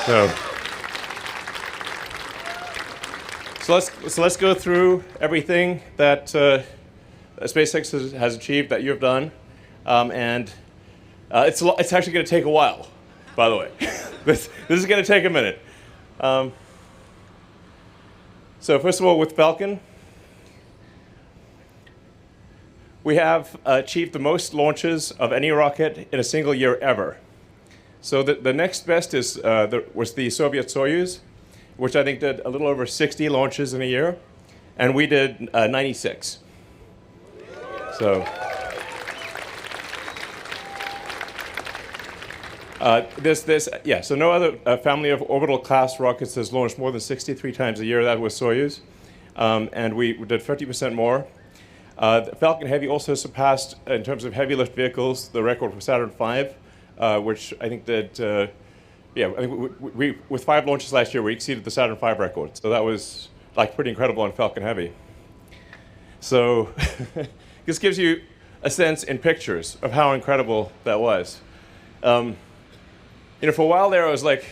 So, let's go through everything that SpaceX has achieved that you've done, and it's actually going to take a while, by the way. This is going to take a minute. So first of all, with Falcon, we have achieved the most launches of any rocket in a single year ever. So the next best was the Soviet Soyuz, which I think did a little over 60 launches in a year, and we did 96. So so no other family of orbital class rockets has launched more than 63 times a year. That was Soyuz, and we did 50% more. The Falcon Heavy also surpassed, in terms of heavy lift vehicles, the record for Saturn V, which I think did, I think we with 5 launches last year, we exceeded the Saturn V record. So that was like pretty incredible on Falcon Heavy. So this gives you a sense in pictures of how incredible that was. For a while there, I was like,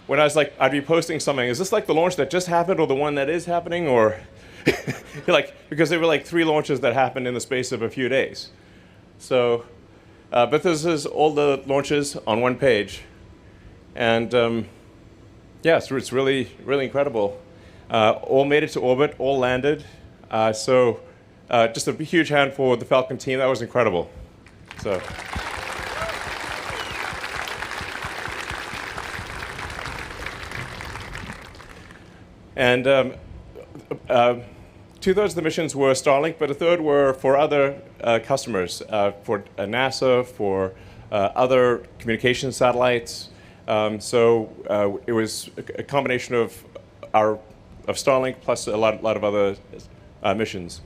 when I was like, I'd be posting something, is this like the launch that just happened or the one that is happening, or because there were like 3 launches that happened in the space of a few days. So, but this is all the launches on one page, and so it's really, really incredible. All made it to orbit, all landed. So, just a huge hand for the Falcon team. That was incredible. So. And 2/3 of the missions were Starlink, but 1/3 were for other customers, for NASA, for other communication satellites. So it was a combination of Starlink plus a lot of other missions.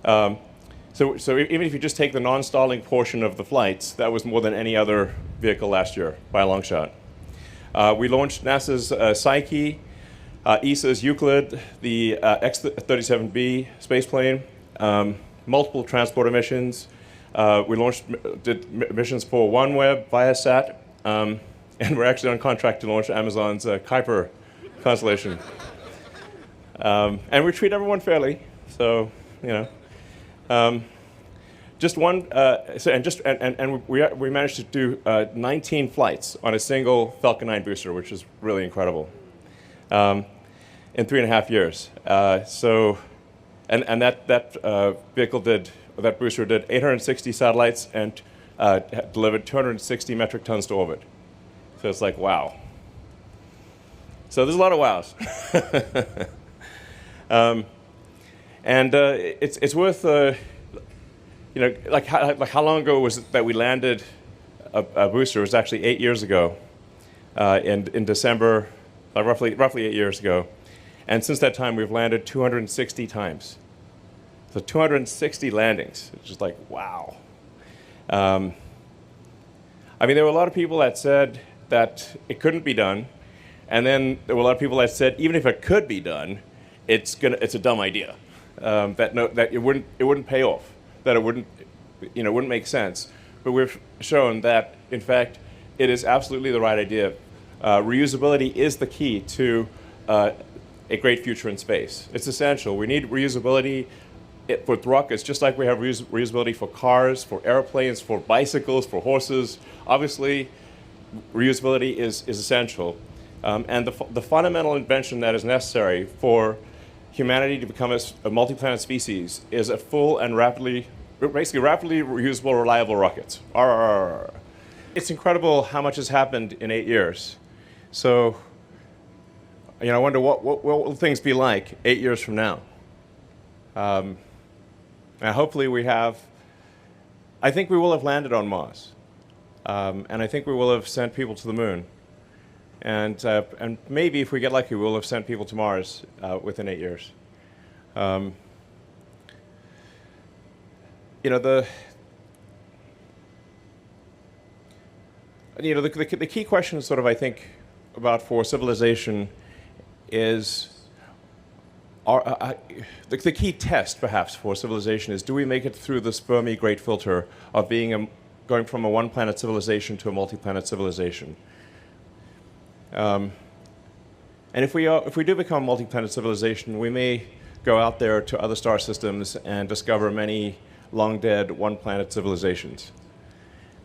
So even if you just take the non-Starlink portion of the flights, that was more than any other vehicle last year by a long shot. We launched NASA's Psyche, ESA's Euclid, the X-37B spaceplane, multiple transporter missions. We did missions for OneWeb, Viasat, and we're actually on contract to launch Amazon's Kuiper constellation. And we treat everyone fairly, so just one. And we managed to do 19 flights on a single Falcon 9 booster, which is really incredible. In 3.5 years. And that vehicle that booster did 860 satellites and delivered 260 metric tons to orbit. So it's like, wow. So there's a lot of wows. It's worth, like how long ago was it that we landed a booster? It was actually 8 years ago, in December. Roughly 8 years ago. And since that time, we've landed 260 times. So 260 landings. It's just like, wow. There were a lot of people that said that it couldn't be done. And then there were a lot of people that said, even if it could be done, it's a dumb idea. That it wouldn't pay off. That it wouldn't make sense. But we've shown that, in fact, it is absolutely the right idea. Reusability is the key to a great future in space. It's essential. We need reusability with rockets, just like we have reusability for cars, for airplanes, for bicycles, for horses. Obviously, reusability is essential. And the fundamental invention that is necessary for humanity to become a multi-planet species is a full and rapidly reusable, reliable rockets. It's incredible how much has happened in 8 years. So, I wonder what will things be like 8 years from now? And hopefully I think we will have landed on Mars. And I think we will have sent people to the moon. And maybe if we get lucky, we'll have sent people to Mars within 8 years. The key question, sort of, I think, about for civilization is, the key test, perhaps, for civilization is, do we make it through this Fermi great filter of going from a one-planet civilization to a multi-planet civilization? And if we do become a multi-planet civilization, we may go out there to other star systems and discover many long-dead one-planet civilizations.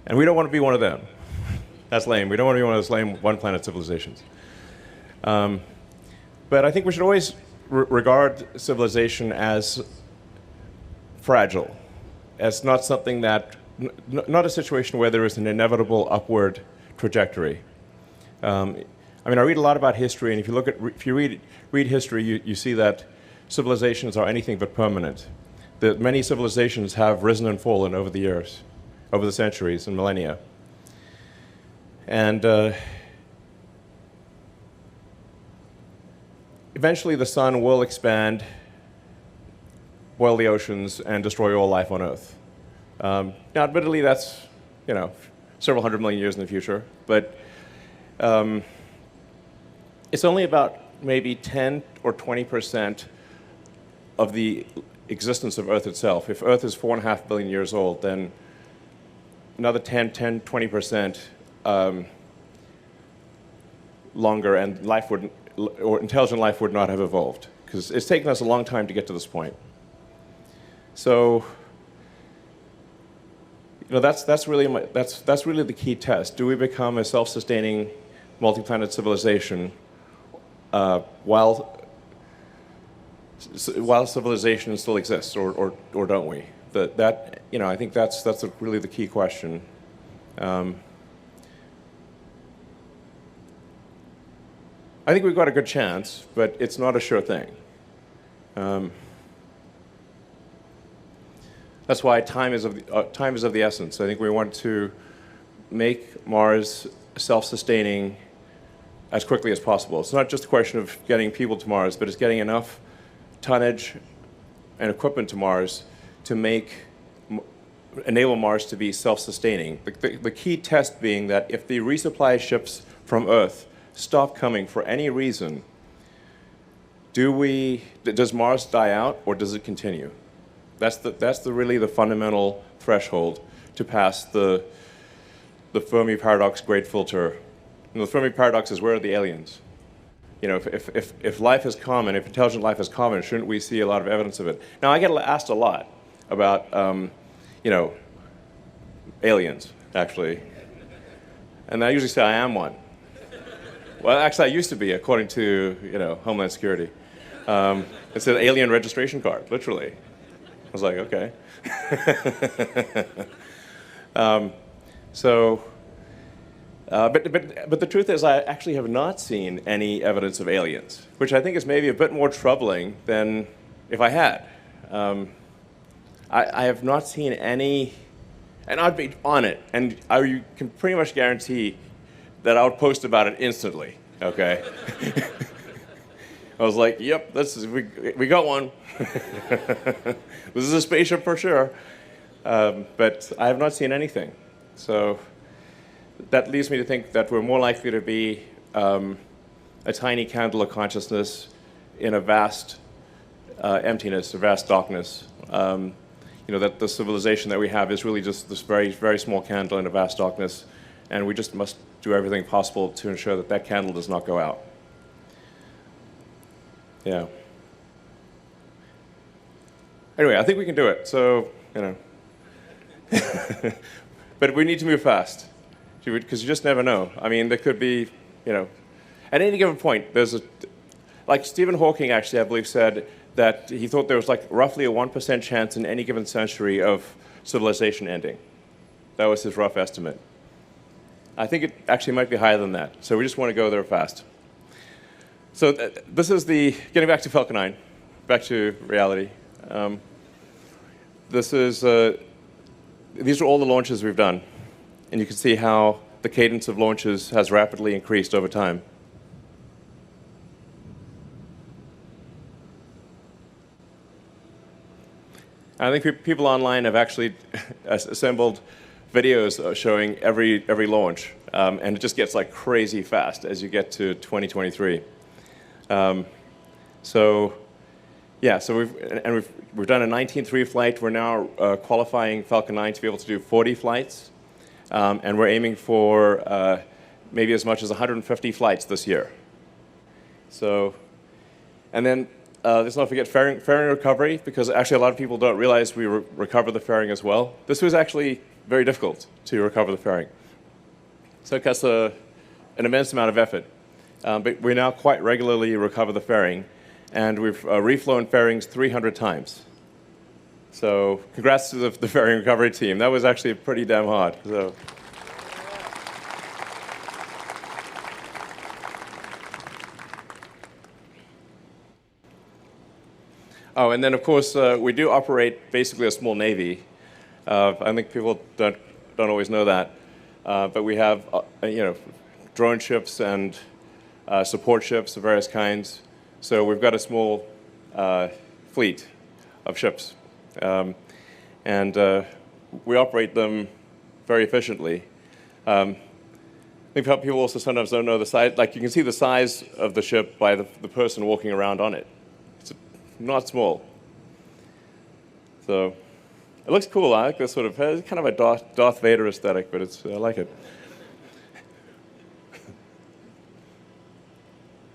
And we don't want to be one of them. That's lame. We don't want to be one of those lame one-planet civilizations. But I think we should always regard civilization as fragile, as not something that, not a situation where there is an inevitable upward trajectory. I mean, I read a lot about history, and if you read history, you see that civilizations are anything but permanent. That many civilizations have risen and fallen over the years, over the centuries and millennia. And eventually the sun will expand, boil the oceans, and destroy all life on Earth. Now, admittedly, that's, several hundred million years in the future, but it's only about maybe 10 or 20% of the existence of Earth itself. If Earth is 4.5 billion years old, then another 20% longer, and intelligent life would not have evolved, because it's taken us a long time to get to this point. So, that's really the key test. Do we become a self-sustaining multi-planet civilization while civilization still exists, or don't we? I think that's really the key question. I think we've got a good chance, but it's not a sure thing. That's why time is of the essence. I think we want to make Mars self-sustaining as quickly as possible. It's not just a question of getting people to Mars, but it's getting enough tonnage and equipment to Mars to enable Mars to be self-sustaining. The key test being that if the resupply ships from Earth stop coming for any reason, does Mars die out, or does it continue? That's really the fundamental threshold to pass the Fermi paradox great filter. And the Fermi paradox is, where are the aliens? If life is common, if intelligent life is common, shouldn't we see a lot of evidence of it? Now, I get asked a lot about, aliens, actually. And I usually say I am one. Well, actually, I used to be, according to, Homeland Security. It's an alien registration card, literally. I was like, okay. But the truth is, I actually have not seen any evidence of aliens, which I think is maybe a bit more troubling than if I had. I have not seen any, and I'd be on it, and you can pretty much guarantee that I would post about it instantly, okay? I was like, yep, we got one. This is a spaceship for sure. But I have not seen anything. So that leads me to think that we're more likely to be a tiny candle of consciousness in a vast emptiness, a vast darkness. That the civilization that we have is really just this very, very small candle in a vast darkness, and we just must do everything possible to ensure that that candle does not go out. Yeah. Anyway, I think we can do it. So, but we need to move fast, because you just never know. I mean, there could be, at any given point, like Stephen Hawking actually, I believe, said that he thought there was like roughly a 1% chance in any given century of civilization ending. That was his rough estimate. I think it actually might be higher than that. So we just want to go there fast. So this is getting back to Falcon 9, back to reality. These are all the launches we've done. And you can see how the cadence of launches has rapidly increased over time. I think people online have actually assembled videos showing every launch, and it just gets like crazy fast as you get to 2023. So we've done a 19.3 flight. We're now qualifying Falcon 9 to be able to do 40 flights, and we're aiming for maybe as much as 150 flights this year. So, and then let's not forget fairing recovery, because actually a lot of people don't realize we recover the fairing as well. This was actually very difficult to recover the fairing. So it costs an immense amount of effort. But we now quite regularly recover the fairing, and we've reflown fairings 300 times. So congrats to the fairing recovery team. That was actually pretty damn hard. So. Oh, and then of course we do operate basically a small navy. I think people don't always know that, but we have drone ships and support ships of various kinds. So we've got a small fleet of ships, and we operate them very efficiently. I think people also sometimes don't know the size. Like you can see the size of the ship by the person walking around on it. Not small. So it looks cool. I like this sort of, it's kind of a Darth Vader aesthetic, but I like it.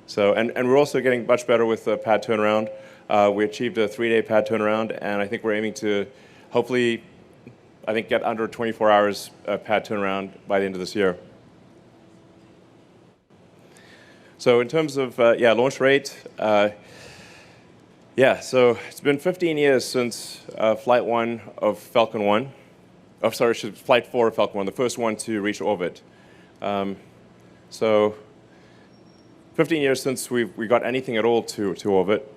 So, and we're also getting much better with pad turnaround. We achieved a 3-day pad turnaround, and I think we're aiming to hopefully, get under 24 hours pad turnaround by the end of this year. So in terms of, launch rate, so it's been 15 years since Flight 1 of Falcon 1. Oh, sorry, Flight 4 of Falcon 1, the first one to reach orbit. So 15 years since we got anything at all to orbit.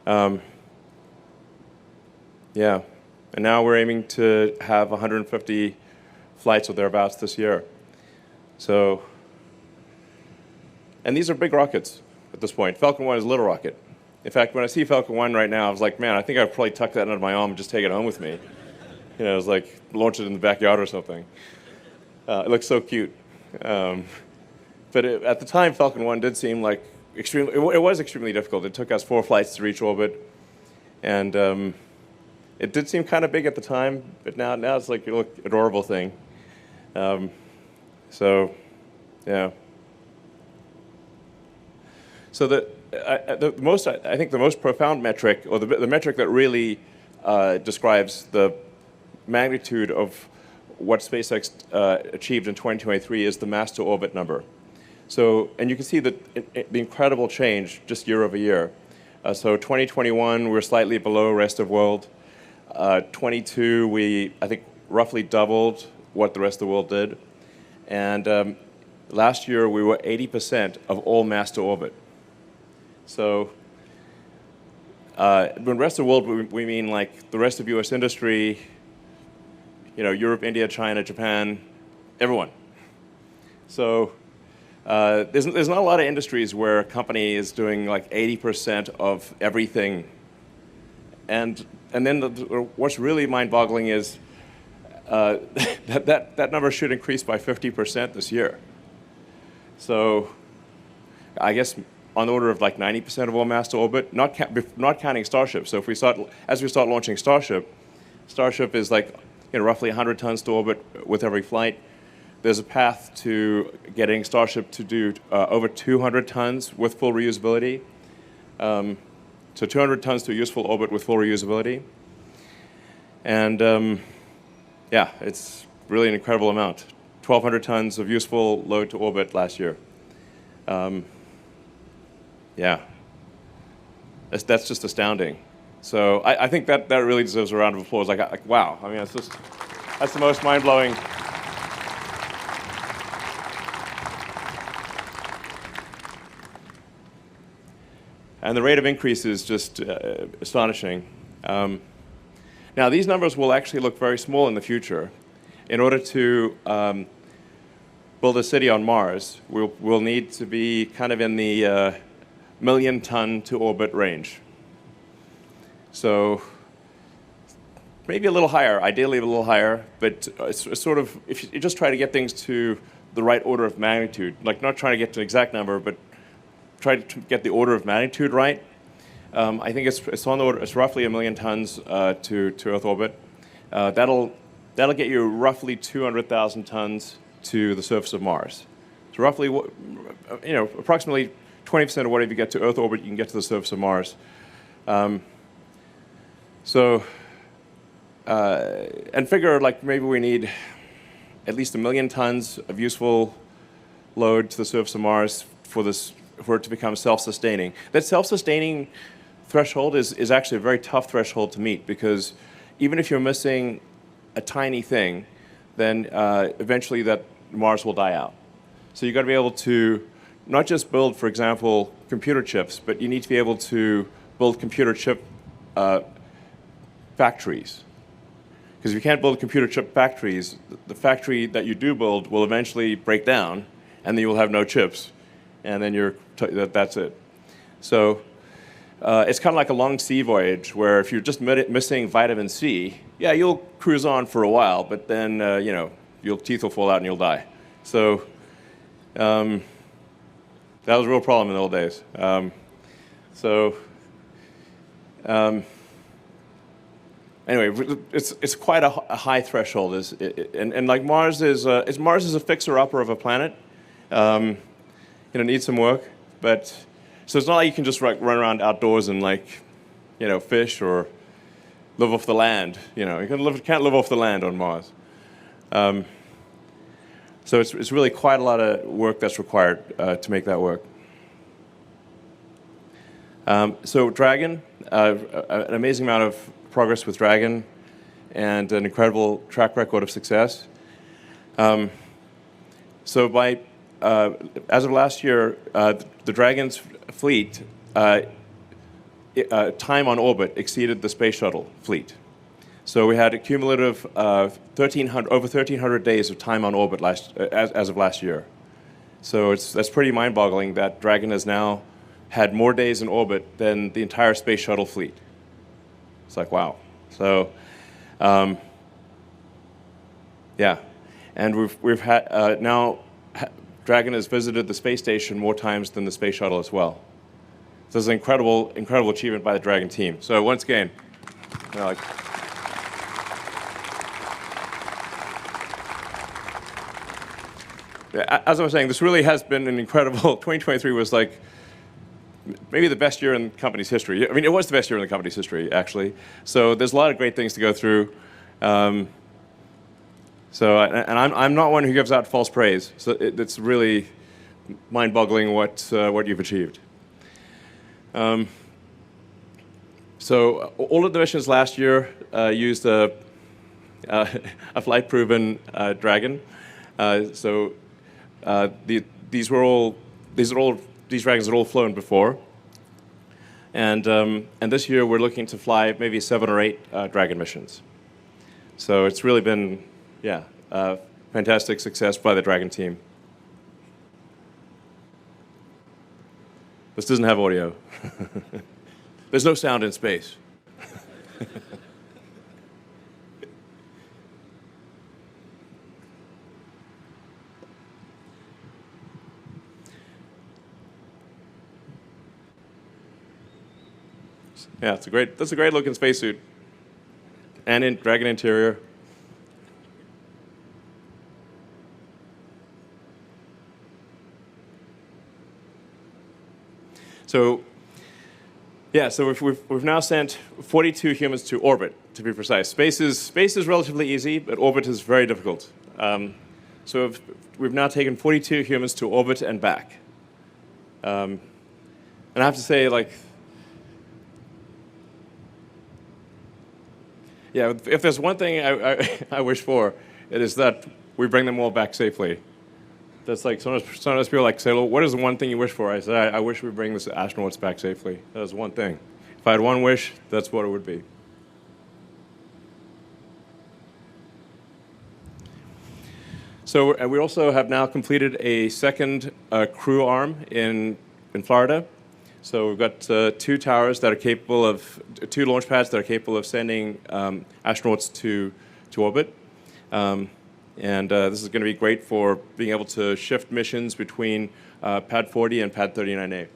And now we're aiming to have 150 flights or thereabouts this year. So, and these are big rockets at this point. Falcon 1 is a little rocket. In fact, when I see Falcon 1 right now, I was like, man, I think I'd probably tuck that under my arm and just take it home with me. It was like launch it in the backyard or something. It looks so cute. But at the time, Falcon 1 did seem like it was extremely difficult. It took us 4 flights to reach orbit. And it did seem kind of big at the time, but now it's like an adorable thing. So the most profound metric, or the metric that really describes the magnitude of what SpaceX achieved in 2023 is the mass to orbit number. So, and you can see the incredible change just year over year. So 2021, we're slightly below rest of world. 22, we, roughly doubled what the rest of the world did. And last year, we were 80% of all mass to orbit. So when rest of the world, we mean like the rest of US industry, Europe, India, China, Japan, everyone. So there's not a lot of industries where a company is doing like 80% of everything. And then what's really mind-boggling is that number should increase by 50% this year. So I guess on the order of like 90% of all mass to orbit, not counting Starship. So as we start launching Starship is like roughly 100 tons to orbit with every flight. There's a path to getting Starship to do over 200 tons with full reusability. So 200 tons to a useful orbit with full reusability. And it's really an incredible amount. 1,200 tons of useful load to orbit last year. That's just astounding. So I think that really deserves a round of applause. Like wow, that's the most mind-blowing. And the rate of increase is just astonishing. Now, these numbers will actually look very small in the future. In order to build a city on Mars, we'll need to be kind of in the million-ton to orbit range. So maybe a little higher, ideally a little higher, but it's sort of, if you just try to get things to the right order of magnitude, like not trying to get to an exact number, but try to get the order of magnitude right. I think it's on the order. It's roughly 1 million tons to Earth orbit. That'll get you roughly 200,000 tons to the surface of Mars. So roughly, approximately 20% of whatever you get to Earth orbit, you can get to the surface of Mars. And figure like maybe we need at least 1 million tons of useful load to the surface of Mars for it to become self-sustaining. That self-sustaining threshold is actually a very tough threshold to meet, because even if you're missing a tiny thing, then eventually that Mars will die out. So you've got to be able to not just build, for example, computer chips, but you need to be able to build computer chip factories. Because if you can't build computer chip factories, the factory that you do build will eventually break down, and then you will have no chips, and then that's it. So it's kind of like a long sea voyage, where if you're just missing vitamin C, yeah, you'll cruise on for a while, but then your teeth will fall out and you'll die. So that was a real problem in the old days. Anyway, it's quite a high threshold, and like Mars is a fixer-upper of a planet. It needs some work, but so it's not like you can just run around outdoors and fish or live off the land. You can't live off the land on Mars. So it's really quite a lot of work that's required to make that work. So Dragon, an amazing amount of progress with Dragon, and an incredible track record of success. So by as of last year, the Dragon's fleet time on orbit exceeded the space shuttle fleet. So we had a cumulative over 1,300 days of time on orbit as of last year. So that's pretty mind-boggling that Dragon has now had more days in orbit than the entire space shuttle fleet. It's like, wow. So, yeah. And we've had, now Dragon has visited the space station more times than the space shuttle as well. So it's an incredible, incredible achievement by the Dragon team. So once again, as I was saying, this really has been an incredible, 2023 was like maybe the best year in the company's history. I mean, it was the best year in the company's history, actually. So there's a lot of great things to go through. I'm not one who gives out false praise. So it's really mind-boggling what you've achieved. So all of the missions last year used a flight-proven Dragon. These Dragons are all flown before, and this year we're looking to fly maybe 7 or 8 Dragon missions. So it's really been, fantastic success by the Dragon team. This doesn't have audio. There's no sound in space. Yeah, that's a great looking spacesuit, and in Dragon interior. So, we've now sent 42 humans to orbit, to be precise. Space is relatively easy, but orbit is very difficult. So we've now taken 42 humans to orbit and back. And I have to say, if there's one thing I wish for, it is that we bring them all back safely. That's like, sometimes people say, well, what is the one thing you wish for? I said, I wish we bring the astronauts back safely. That was one thing. If I had one wish, that's what it would be. So we also have now completed a second crew arm in Florida. So we've got 2 towers that are capable of, 2 launch pads that are capable of sending astronauts to orbit. This is going to be great for being able to shift missions between Pad 40 and Pad 39A.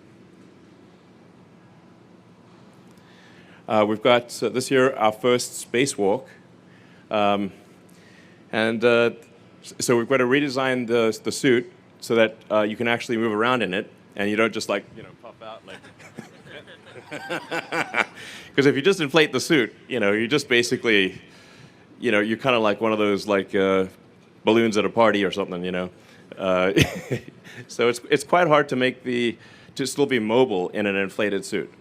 We've got this year our first spacewalk. So we've got to redesign the suit so that you can actually move around in it, and you don't just like pop out like. Because if you just inflate the suit, you just basically, you're kind of like one of those like balloons at a party or something, So it's quite hard to still be mobile in an inflated suit,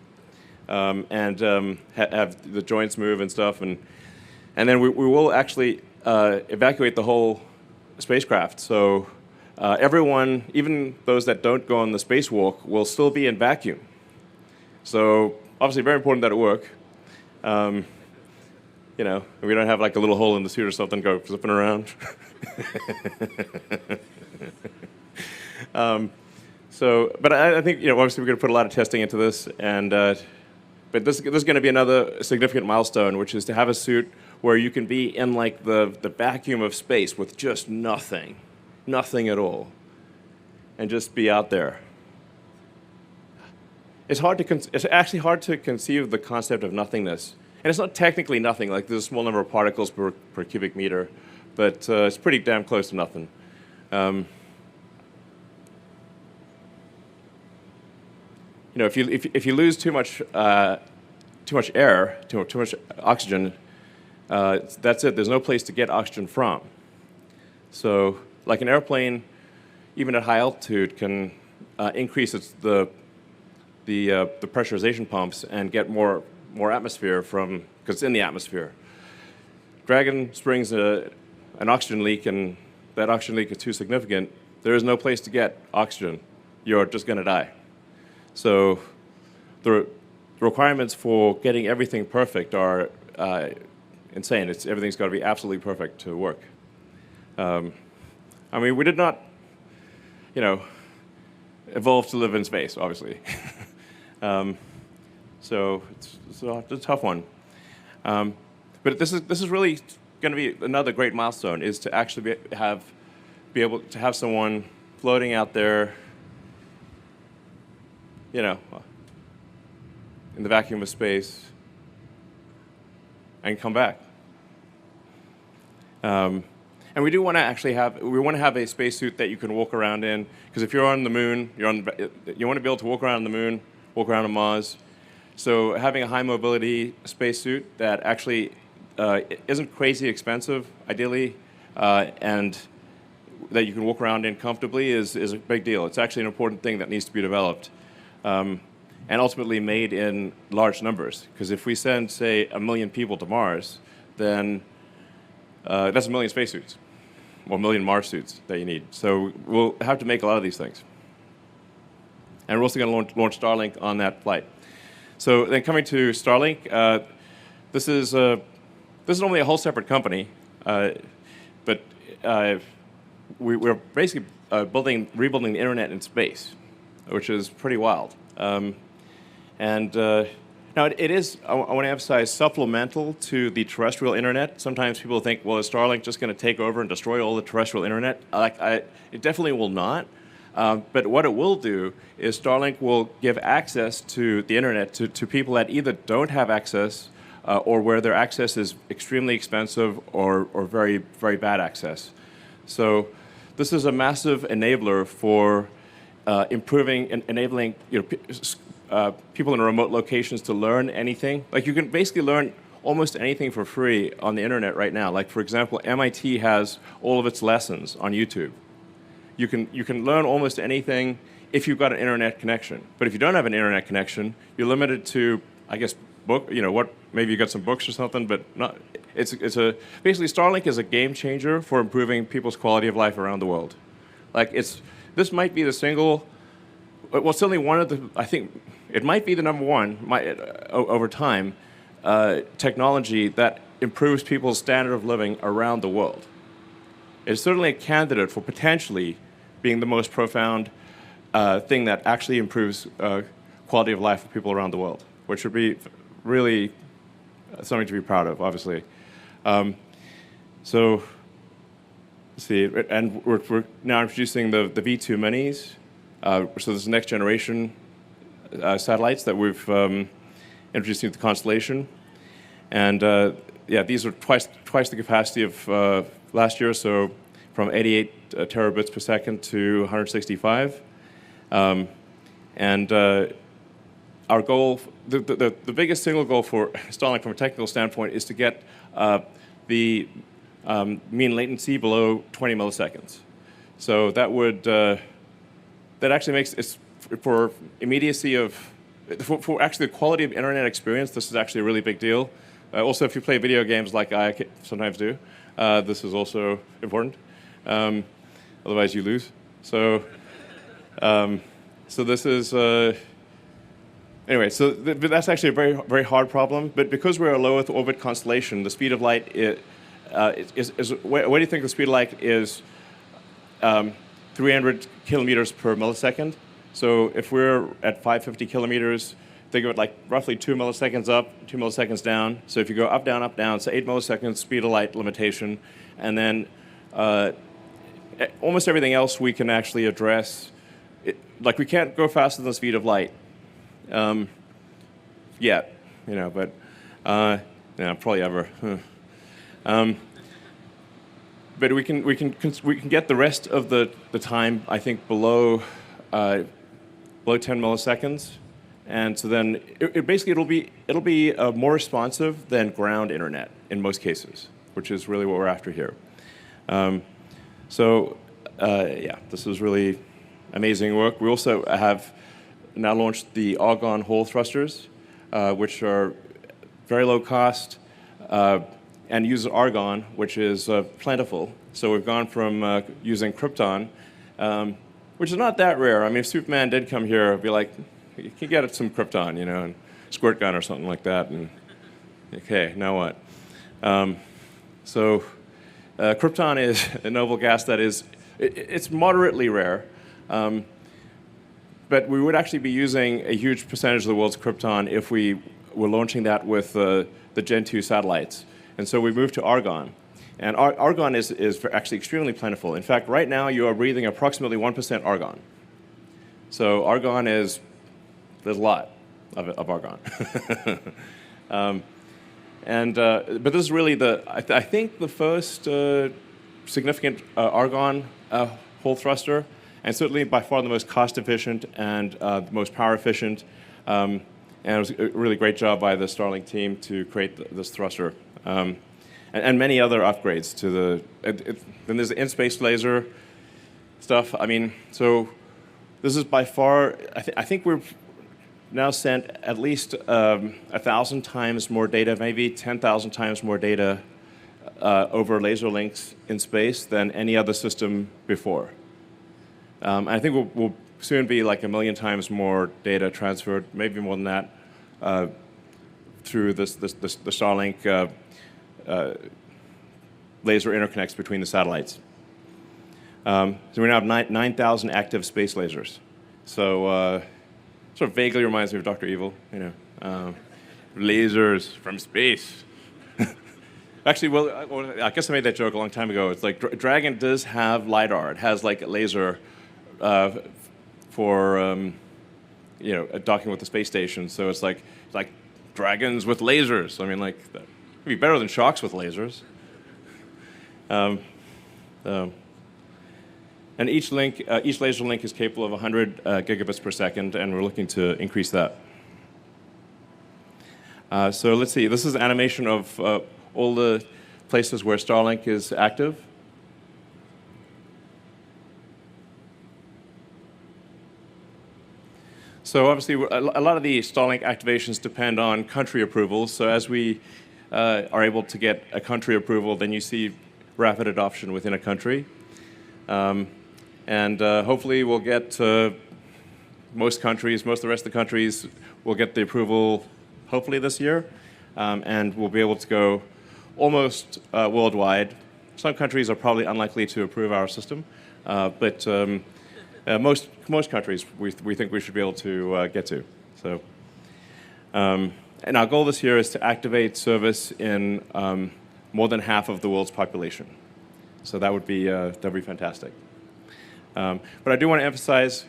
and have the joints move and stuff, and then we will actually evacuate the whole spacecraft. So everyone, even those that don't go on the spacewalk, will still be in vacuum. So obviously very important that it work. We don't have like a little hole in the suit or something go flipping around. But I think obviously we're going to put a lot of testing into this, and but this is going to be another significant milestone, which is to have a suit where you can be in like the vacuum of space with just nothing at all, and just be out there. It's actually hard to conceive the concept of nothingness, and it's not technically nothing. Like there's a small number of particles per cubic meter, but it's pretty damn close to nothing. If you lose too much air, too much oxygen, that's it. There's no place to get oxygen from. So, like an airplane, even at high altitude, can increase the pressurization pumps and get more atmosphere because it's in the atmosphere. Dragon springs an oxygen leak, and that oxygen leak is too significant. There is no place to get oxygen. You're just going to die. So the requirements for getting everything perfect are insane. Everything's got to be absolutely perfect to work. We did not, evolve to live in space, obviously. So it's a tough one. But this is really going to be another great milestone, is to actually be able to have someone floating out there, in the vacuum of space, and come back. And we do want to actually have a spacesuit that you can walk around in, because if you're on the moon, you want to be able to walk around on the moon, walk around on Mars. So having a high mobility spacesuit that actually isn't crazy expensive, ideally, and that you can walk around in comfortably is a big deal. It's actually an important thing that needs to be developed. And ultimately made in large numbers. Because if we send, say, 1 million people to Mars, then that's 1 million spacesuits, or 1 million Mars suits that you need. So we'll have to make a lot of these things. And we're also going to launch Starlink on that flight. So then coming to Starlink, this is normally a whole separate company, but we're basically rebuilding the internet in space, which is pretty wild. Now it is, I want to emphasize, supplemental to the terrestrial internet. Sometimes people think, well, is Starlink just going to take over and destroy all the terrestrial internet? It definitely will not. But what it will do is Starlink will give access to the internet to people that either don't have access or where their access is extremely expensive or very, very bad access. So this is a massive enabler for enabling people in remote locations to learn anything. Like you can basically learn almost anything for free on the internet right now. Like for example, MIT has all of its lessons on YouTube. You can learn almost anything if you've got an internet connection. But if you don't have an internet connection, you're limited to, I guess, maybe you got some books or something, but not. Basically Starlink is a game changer for improving people's quality of life around the world. This might be the single, well, certainly one of the, I think it might be the number one over time technology that improves people's standard of living around the world. It's certainly a candidate for potentially being the most profound thing that actually improves quality of life for people around the world, which would be really something to be proud of, obviously. So, let's see, and we're now introducing the V2 minis. So this is next generation satellites that we've introduced into the constellation. And these are twice the capacity of last year, so from 88 terabits per second to 165. And our goal, the biggest single goal for Starlink from a technical standpoint is to get the mean latency below 20 milliseconds. So that would, that actually makes, it's for immediacy of, for actually the quality of internet experience, this is actually a really big deal. Also, if you play video games like I sometimes do, this is also important. Otherwise, you lose. So, so this is, anyway, so that's actually a very, very hard problem. But because we're a low Earth orbit constellation, the speed of light is where do you think the speed of light is? 300 kilometers per millisecond. So if we're at 550 kilometers, think of it like roughly 2 milliseconds up, 2 milliseconds down. So if you go up, down, so 8 milliseconds speed of light limitation. And then almost everything else we can actually address. Like we can't go faster than the speed of light yet, you know, but yeah, probably ever. But we can get the rest of the time, I think, below 10 milliseconds, and so then basically it'll be more responsive than ground internet in most cases, which is really what we're after here. So yeah, this is really amazing work. We also have now launched the argon Hall thrusters, which are very low cost and use argon, which is plentiful. So we've gone from using krypton, which is not that rare. I mean, if Superman did come here, I'd be like, you can get some krypton, you know, and squirt gun or something like that. And okay, now what? So krypton is a noble gas that is, it's moderately rare. But we would actually be using a huge percentage of the world's krypton if we were launching that with the Gen 2 satellites. And so we moved to argon. And argon is actually extremely plentiful. In fact, right now you are breathing approximately 1% argon. So argon is, there's a lot of argon. But this is really I think the first significant argon Hall thruster, and certainly by far the most cost efficient and the most power efficient. And it was a really great job by the Starlink team to create this thruster. And many other upgrades to the, then there's the in-space laser stuff. I mean, so this is by far, I think we've now sent at least 1,000 times more data, maybe 10,000 times more data over laser links in space than any other system before. I think we'll soon be like 1 million times more data transferred, maybe more than that, through the Starlink laser interconnects between the satellites. So we now have 9,000 active space lasers. So sort of vaguely reminds me of Dr. Evil, you know, lasers from space. Actually, well, I guess I made that joke a long time ago. It's like Dragon does have LiDAR. It has like a laser for you know, docking with the space station. So it's like dragons with lasers. I mean, like that would be better than sharks with lasers. And each laser link is capable of 100 gigabits per second, and we're looking to increase that. So let's see. This is an animation of all the places where Starlink is active. So obviously, a lot of the Starlink activations depend on country approvals. So as we are able to get a country approval, then you see rapid adoption within a country. And hopefully we'll get most of the rest of the countries will get the approval hopefully this year. And we'll be able to go almost worldwide. Some countries are probably unlikely to approve our system, but most countries we think we should be able to get to. So, and our goal this year is to activate service in more than half of the world's population. So that would be fantastic. But I do want to emphasize,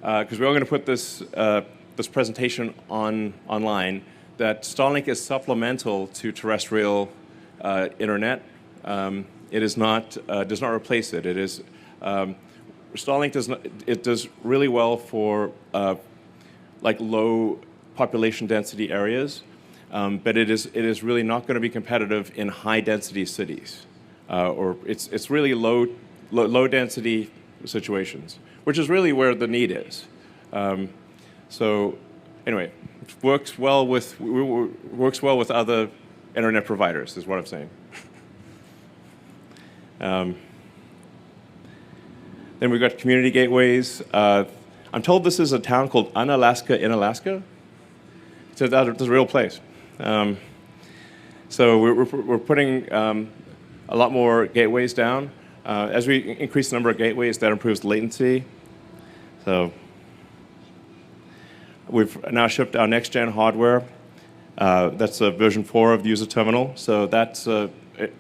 because we are going to put this this presentation online, that Starlink is supplemental to terrestrial internet. It is not does not replace it. It is Starlink does really well for like low population density areas, but it is really not going to be competitive in high density cities, or it's really low density situations, which is really where the need is. So anyway, it works well with other internet providers, is what I'm saying. Then we've got community gateways. I'm told this is a town called Unalaska in Alaska. So that's a real place. So we're putting a lot more gateways down. As we increase the number of gateways, that improves latency. So we've now shipped our next-gen hardware. That's version 4 of the user terminal. So it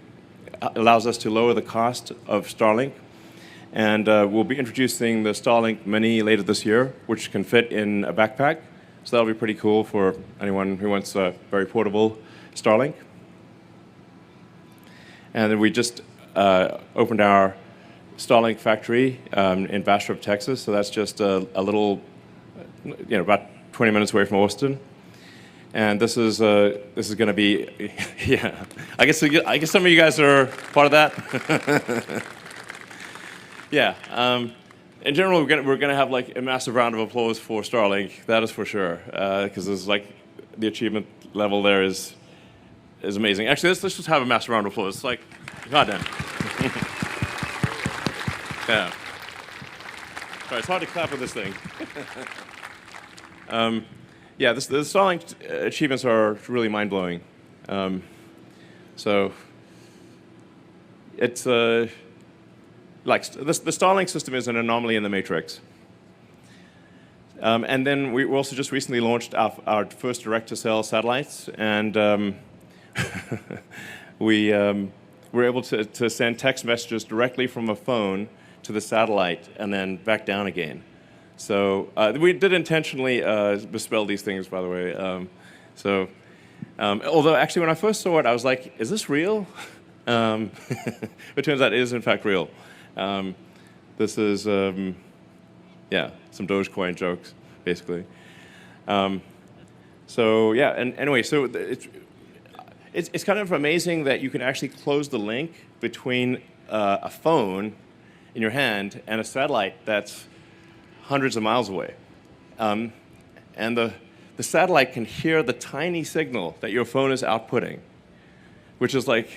allows us to lower the cost of Starlink. And we'll be introducing the Starlink Mini later this year, which can fit in a backpack. So that'll be pretty cool for anyone who wants a very portable Starlink. And then we just opened our Starlink factory in Bastrop, Texas. So that's just a little, about 20 minutes away from Austin. And this is going to be, yeah. I guess some of you guys are part of that. Yeah. In general, we're going to have like a massive round of applause for Starlink. That is for sure, because there's like the achievement level there is amazing. Actually, let's just have a massive round of applause. It's like, goddamn. Yeah. Sorry, it's hard to clap with this thing. Yeah, the Starlink achievements are really mind-blowing. So it's like the Starlink system is an anomaly in the matrix. And then we also just recently launched our first direct-to-cell satellites, and we were able to send text messages directly from a phone to the satellite and then back down again. So we did intentionally misspell these things, by the way. Although actually when I first saw it, I was like, is this real? It turns out it is in fact real. This is, yeah, some Dogecoin jokes, basically. So yeah, and anyway, so it's kind of amazing that you can actually close the link between a phone in your hand and a satellite that's hundreds of miles away. And the satellite can hear the tiny signal that your phone is outputting, which is like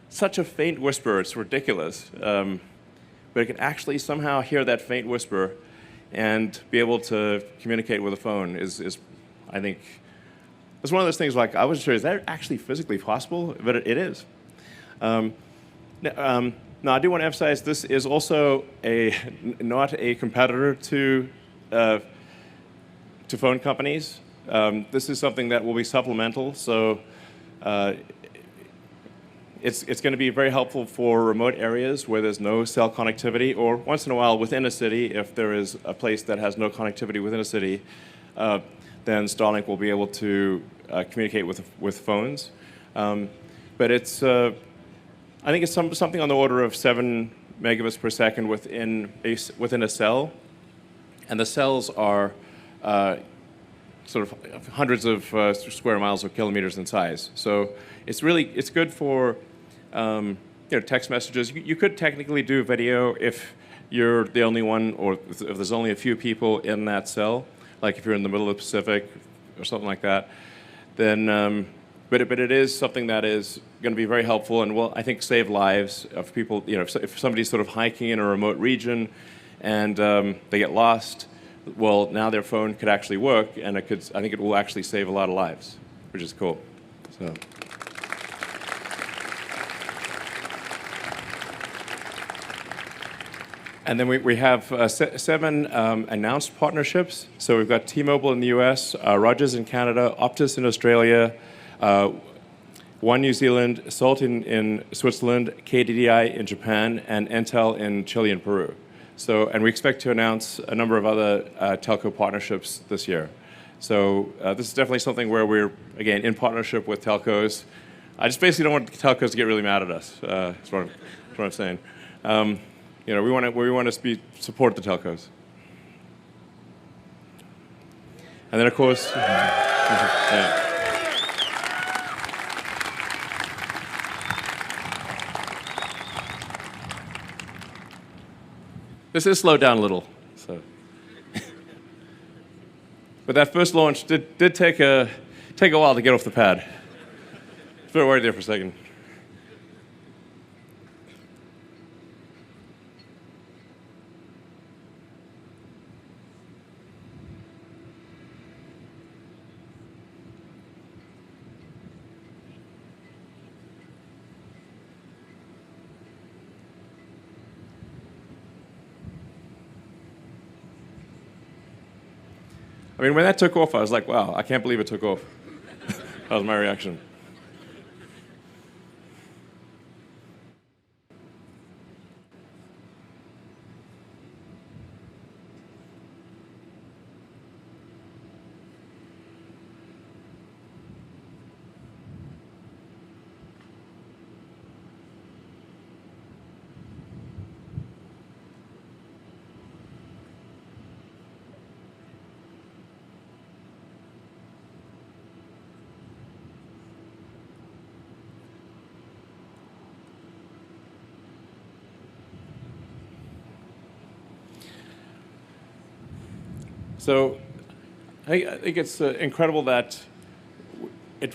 such a faint whisper, it's ridiculous. But it can actually somehow hear that faint whisper and be able to communicate with a phone is I think, it's one of those things like, I wasn't sure, is that actually physically possible? But it is. Now, I do want to emphasize this is also not a competitor to phone companies. This is something that will be supplemental, so it's going to be very helpful for remote areas where there's no cell connectivity, or once in a while within a city, if there is a place that has no connectivity within a city, then Starlink will be able to communicate with phones. But it's, I think it's something on the order of 7 megabits per second within a cell, and the cells are sort of hundreds of square miles or kilometers in size. So it's good for text messages. You could technically do video if you're the only one, or if there's only a few people in that cell, like if you're in the middle of the Pacific or something like that. Then, but it is something that is going to be very helpful and will, I think, save lives of people. If somebody's sort of hiking in a remote region and they get lost, well, now their phone could actually work, and I think it will actually save a lot of lives, which is cool. So. And then we have 7 announced partnerships. So we've got T-Mobile in the US, Rogers in Canada, Optus in Australia, One New Zealand, Salt in Switzerland, KDDI in Japan, and Entel in Chile and Peru. So, and we expect to announce a number of other telco partnerships this year. So this is definitely something where we're, again, in partnership with telcos. I just basically don't want telcos to get really mad at us. That's what I'm saying. we want to support the telcos. And then, of course, yeah. This is slowed down a little, so. But that first launch did take a while to get off the pad. I was very worried there for a second. I mean, when that took off, I was like, wow, I can't believe it took off. That was my reaction. So I think it's incredible that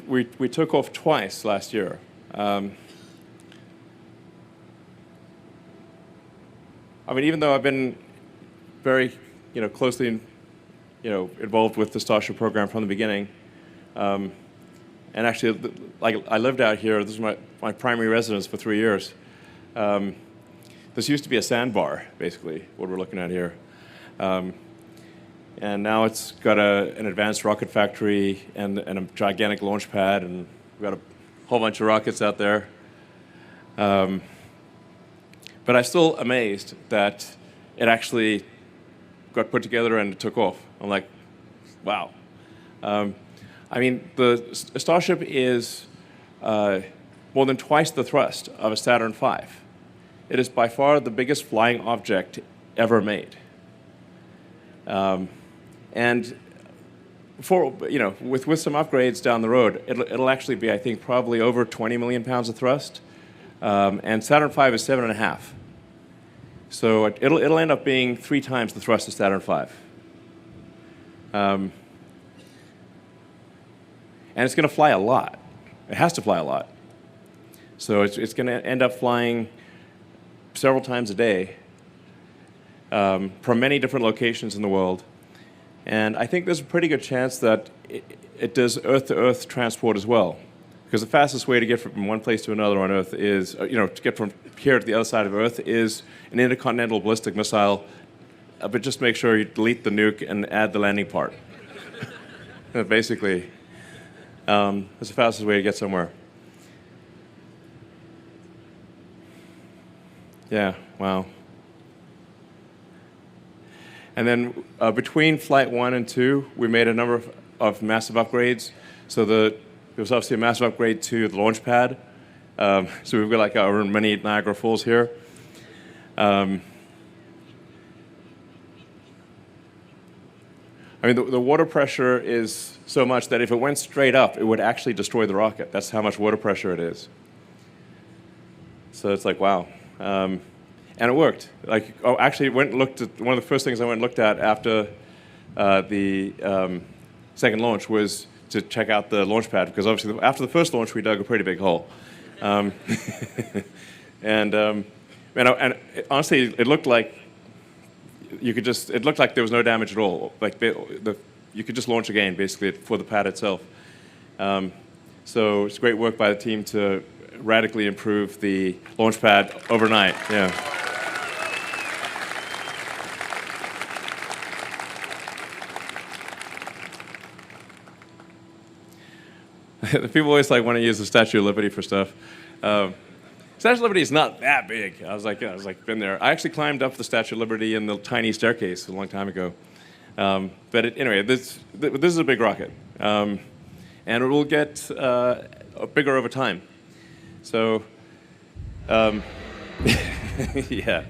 we took off twice last year. I mean, even though I've been very closely involved with the Starship program from the beginning, and actually, like, I lived out here. This is my primary residence for 3 years. This used to be a sandbar, basically, what we're looking at here. And now it's got an advanced rocket factory and a gigantic launch pad, and we've got a whole bunch of rockets out there. But I'm still amazed that it actually got put together and it took off. I'm like, wow. I mean, the Starship is more than twice the thrust of a Saturn V. It is by far the biggest flying object ever made. And with some upgrades down the road, it'll actually be, I think, probably over 20 million pounds of thrust. And Saturn V is 7.5. So it'll end up being 3 times the thrust of Saturn V. And it's going to fly a lot. It has to fly a lot. So it's going to end up flying several times a day from many different locations in the world. And I think there's a pretty good chance that it does Earth-to-Earth transport as well. Because the fastest way to get from one place to another on Earth is, to get from here to the other side of Earth is an intercontinental ballistic missile. But just make sure you delete the nuke and add the landing part. Basically, that's the fastest way to get somewhere. Yeah, wow. And then between Flight 1 and 2, we made a number of massive upgrades. So there was obviously a massive upgrade to the launch pad. So we've got like our mini Niagara Falls here. I mean, the water pressure is so much that if it went straight up, it would actually destroy the rocket. That's how much water pressure it is. So it's like, wow. And it worked. Actually, went and looked at one of the first things I went and looked at after the second launch was to check out the launch pad, because obviously after the first launch we dug a pretty big hole, and honestly it looked like it looked like there was no damage at all. Like you could just launch again basically for the pad itself. So it's great work by the team to radically improve the launch pad overnight. Yeah. People always want to use the Statue of Liberty for stuff. Statue of Liberty is not that big. I was been there. I actually climbed up the Statue of Liberty in the tiny staircase a long time ago. But anyway, this is a big rocket, and it will get bigger over time. So, yeah.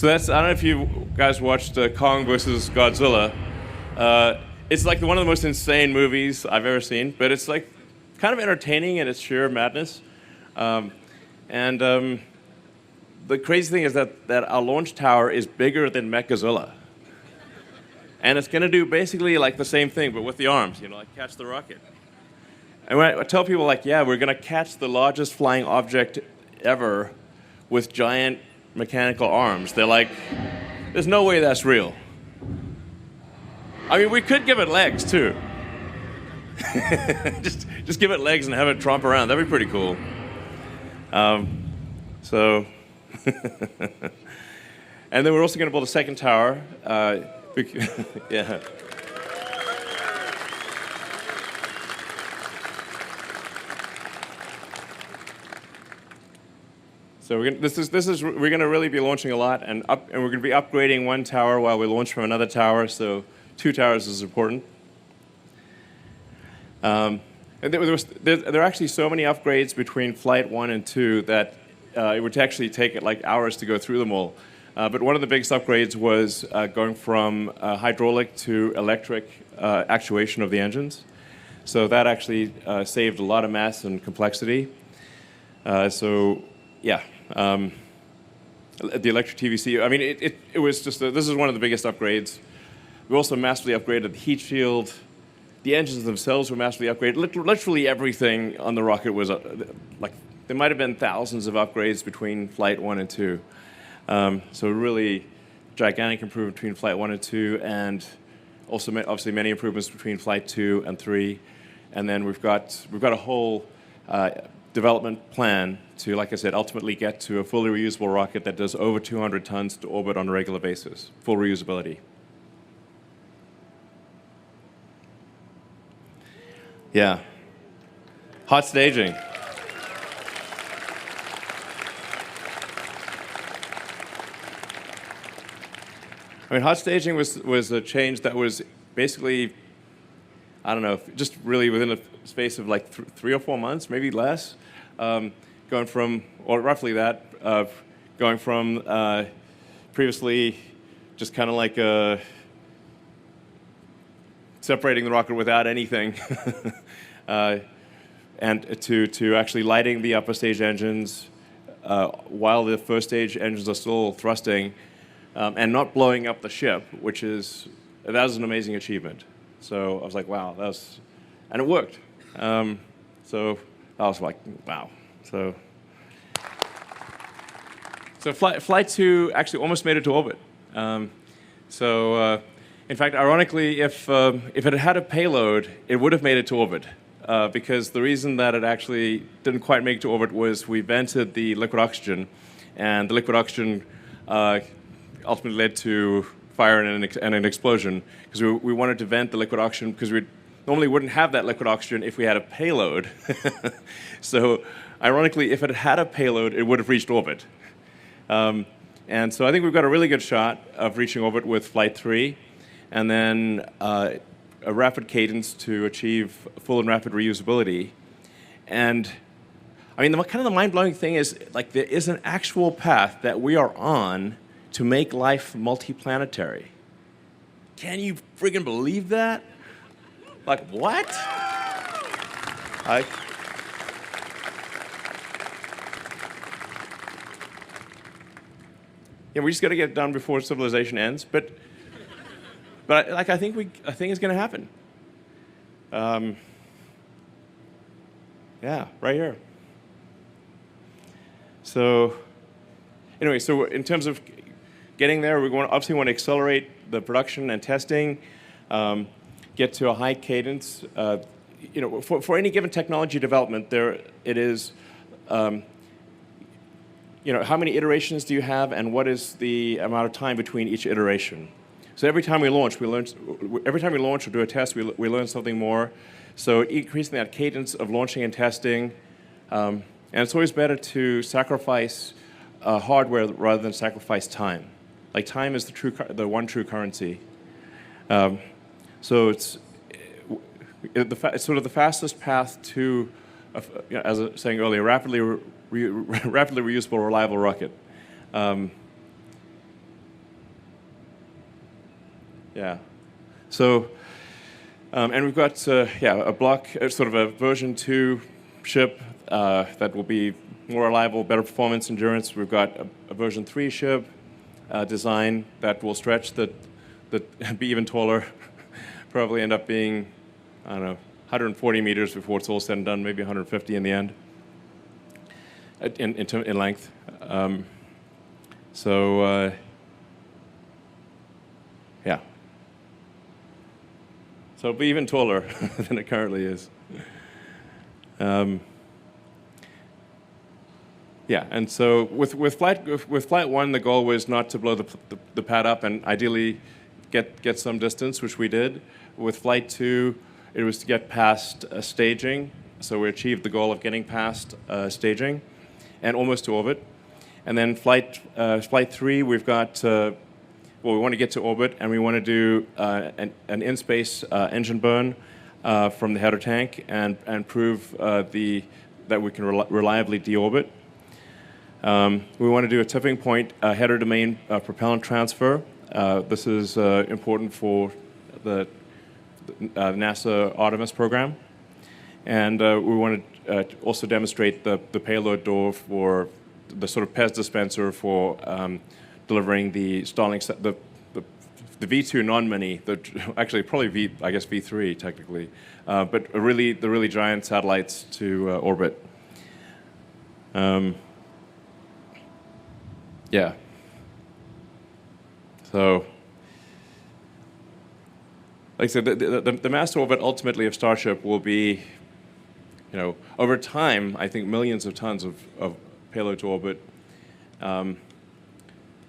So that's, I don't know if you guys watched Kong versus Godzilla. It's like one of the most insane movies I've ever seen, but it's like kind of entertaining in its sheer madness. And the crazy thing is that our launch tower is bigger than Mechazilla. And it's going to do basically like the same thing, but with the arms, like catch the rocket. And when I tell people, like, yeah, we're going to catch the largest flying object ever with giant mechanical arms, they're like, there's no way that's real. I mean, we could give it legs, too. just give it legs and have it tromp around. That'd be pretty cool. So, and then we're also going to build a second tower. Yeah. So we're going to really be launching a lot, and we're going to be upgrading one tower while we launch from another tower. So 2 towers is important. And there are actually so many upgrades between Flight 1 and 2 that it would actually take like hours to go through them all. But one of the biggest upgrades was going from hydraulic to electric actuation of the engines. So that actually saved a lot of mass and complexity. So yeah, the electric TVC. I mean, it was just this is one of the biggest upgrades. We also massively upgraded the heat shield. The engines themselves were massively upgraded. Literally everything on the rocket was like there might have been thousands of upgrades between Flight 1 and 2. So really gigantic improvement between Flight 1 and 2, and also obviously many improvements between Flight 2 and 3. And then we've got a whole development plan to, like I said, ultimately get to a fully reusable rocket that does over 200 tons to orbit on a regular basis. Full reusability. Yeah. Hot staging. I mean, hot staging was a change that was basically, I don't know, just really within a space of like 3 or 4 months, maybe less, going from, or roughly that, going from previously just kind of like separating the rocket without anything, and to actually lighting the upper stage engines while the first stage engines are still thrusting, and not blowing up the ship, that was an amazing achievement. So I was like, wow, and it worked. So I was like, wow. So Flight 2 actually almost made it to orbit. In fact, ironically, if it had a payload, it would have made it to orbit. Because the reason that it actually didn't quite make it to orbit was we vented the liquid oxygen, and the liquid oxygen ultimately led to fire and an explosion, because we wanted to vent the liquid oxygen because we normally wouldn't have that liquid oxygen if we had a payload. So ironically, if it had a payload, it would have reached orbit. And so I think we've got a really good shot of reaching orbit with Flight 3, and then a rapid cadence to achieve full and rapid reusability. And I mean, kind of the mind-blowing thing is, like, there is an actual path that we are on to make life multiplanetary. Can you friggin' believe that? Like, what? Yeah, we just got to get it done before civilization ends. But like, I think it's going to happen. Yeah, right here. So, anyway, so in terms of getting there, we obviously want to accelerate the production and testing, get to a high cadence. For any given technology development, it is. How many iterations do you have, and what is the amount of time between each iteration? So every time we launch, or do a test, we learn something more. So increasing that cadence of launching and testing, and it's always better to sacrifice hardware rather than sacrifice time. Like, time is the one true currency. So it's sort of the fastest path to, as I was saying earlier, rapidly reusable, reliable rocket. Yeah. So, and we've got a block, sort of a version 2 ship that will be more reliable, better performance, endurance. We've got a version 3 ship design that will stretch the be even taller. Probably end up being, I don't know, 140 meters before it's all said and done, maybe 150 in the end, in length. Yeah. So it'll be even taller than it currently is. Yeah, and so with flight 1, the goal was not to blow the pad up and ideally get some distance, which we did. With flight 2, it was to get past staging, so we achieved the goal of getting past staging and almost to orbit. And then flight 3, we've got we want to get to orbit, and we want to do an in-space engine burn from the header tank and prove that we can reliably deorbit. We want to do a tipping point header domain propellant transfer. This is important for the NASA Artemis program. And we want to also demonstrate the payload door for the sort of PEZ dispenser for delivering the Starlink, the V2 non-mini, actually probably V3 technically, but the really giant satellites to orbit. Yeah. So, like I said, the mass orbit ultimately of Starship will be, over time, I think millions of tons of payload to orbit.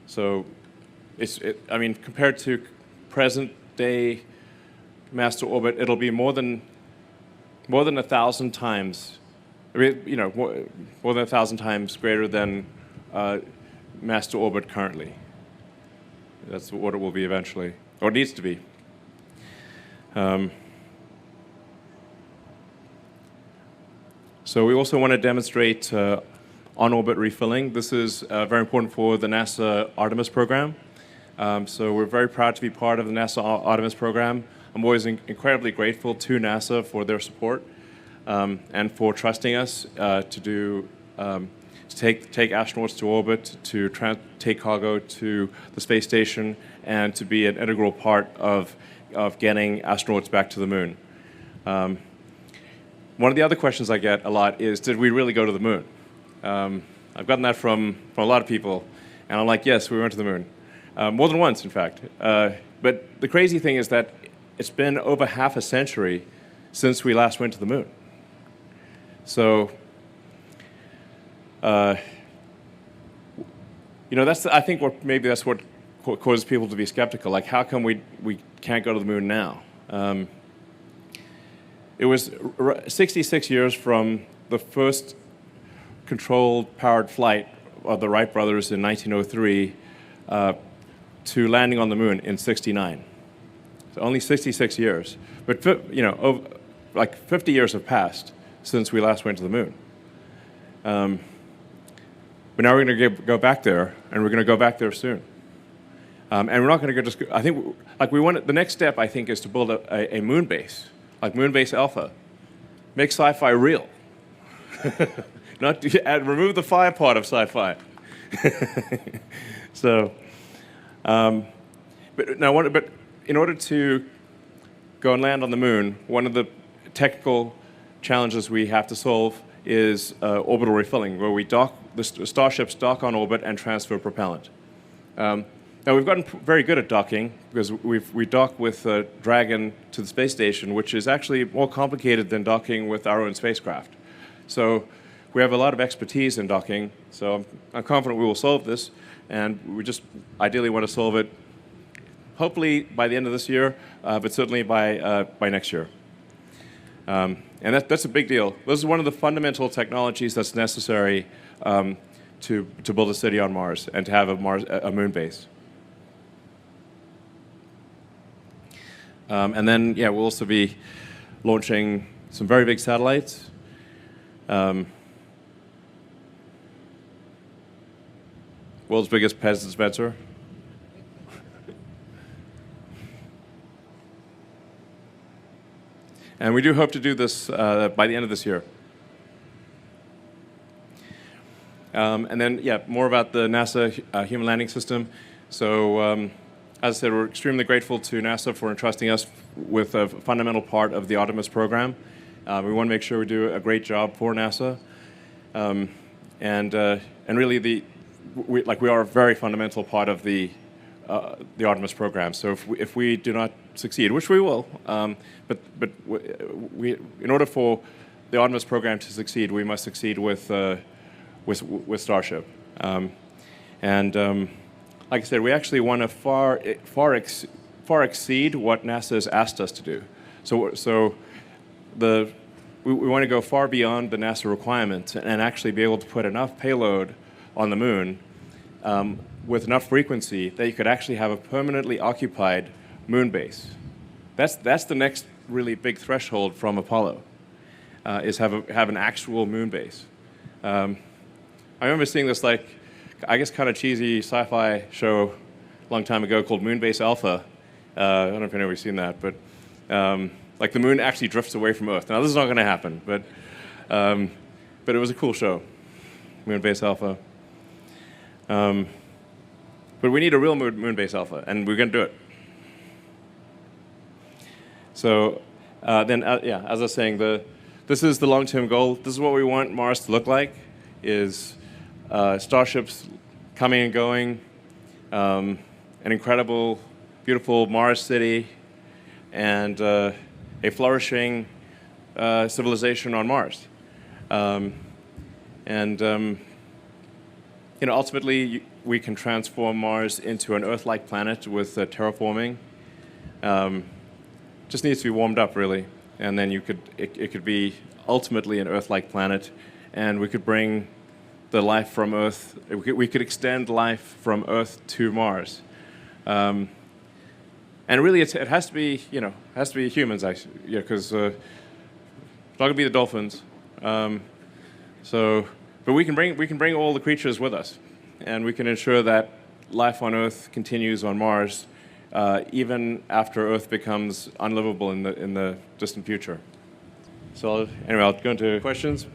So, compared to present day mass to orbit, it'll be more than 1,000 times. More than 1,000 times greater than mass to orbit currently. That's what it will be eventually, or it needs to be. So we also want to demonstrate on-orbit refilling. This is very important for the NASA Artemis program. So we're very proud to be part of the NASA Artemis program. I'm always incredibly grateful to NASA for their support and for trusting us to take astronauts to orbit, to take cargo to the space station, and to be an integral part of getting astronauts back to the moon. One of the other questions I get a lot is, did we really go to the moon? I've gotten that from a lot of people, and I'm like, yes, we went to the moon. More than once, in fact. But the crazy thing is that it's been over half a century since we last went to the moon. So, I think maybe that's what causes people to be skeptical. Like, how come we can't go to the moon now? It was 66 years from the first controlled powered flight of the Wright brothers in 1903 to landing on the moon in 69. So only 66 years. But, like 50 years have passed since we last went to the moon. But now we're going to go back there, and we're going to go back there soon. And we're not going to go I think, the next step, I think, is to build a moon base, like Moon Base Alpha. Make sci-fi real. Remove the fi part of sci-fi. So, but in order to go and land on the moon, one of the technical challenges we have to solve is orbital refilling, where the starships dock on orbit and transfer propellant. Now, we've gotten very good at docking because we dock with Dragon to the space station, which is actually more complicated than docking with our own spacecraft. So we have a lot of expertise in docking, so I'm confident we will solve this, and we just ideally want to solve it hopefully by the end of this year, but certainly by next year. And that's a big deal. This is one of the fundamental technologies that's necessary to build a city on Mars and to have a moon base. And then, we'll also be launching some very big satellites. World's biggest PEZ dispenser. And we do hope to do this by the end of this year. And then, yeah, more about the NASA Human Landing System. So, as I said, we're extremely grateful to NASA for entrusting us with a fundamental part of the Artemis program. We want to make sure we do a great job for NASA. And really, we are a very fundamental part of the Artemis program. So if we do not succeed, which we will, but in order for the Artemis program to succeed, we must succeed with Starship. Like I said, we actually want to far exceed what NASA has asked us to do. So we want to go far beyond the NASA requirements and actually be able to put enough payload on the moon with enough frequency that you could actually have a permanently occupied moon base. That's the next really big threshold from Apollo, is have an actual moon base. I remember seeing this, like, I guess kind of cheesy sci-fi show a long time ago called Moonbase Alpha. I don't know if anybody's seen that, but like the moon actually drifts away from Earth. Now this is not going to happen, but it was a cool show, Moonbase Alpha. But we need a real Moonbase Alpha, and we're going to do it. So yeah, as I was saying, this is the long-term goal. This is what we want Mars to look like: is starships coming and going, an incredible, beautiful Mars city, and a flourishing civilization on Mars. Ultimately, we can transform Mars into an Earth-like planet with terraforming. Just needs to be warmed up, really, and then it could be ultimately an Earth-like planet, and we could bring the life from Earth. We could extend life from Earth to Mars, and really, it has to be humans, actually, because it's not going to be the dolphins. But we can bring all the creatures with us, and we can ensure that life on Earth continues on Mars, even after Earth becomes unlivable in the distant future. So anyway, I'll go into questions.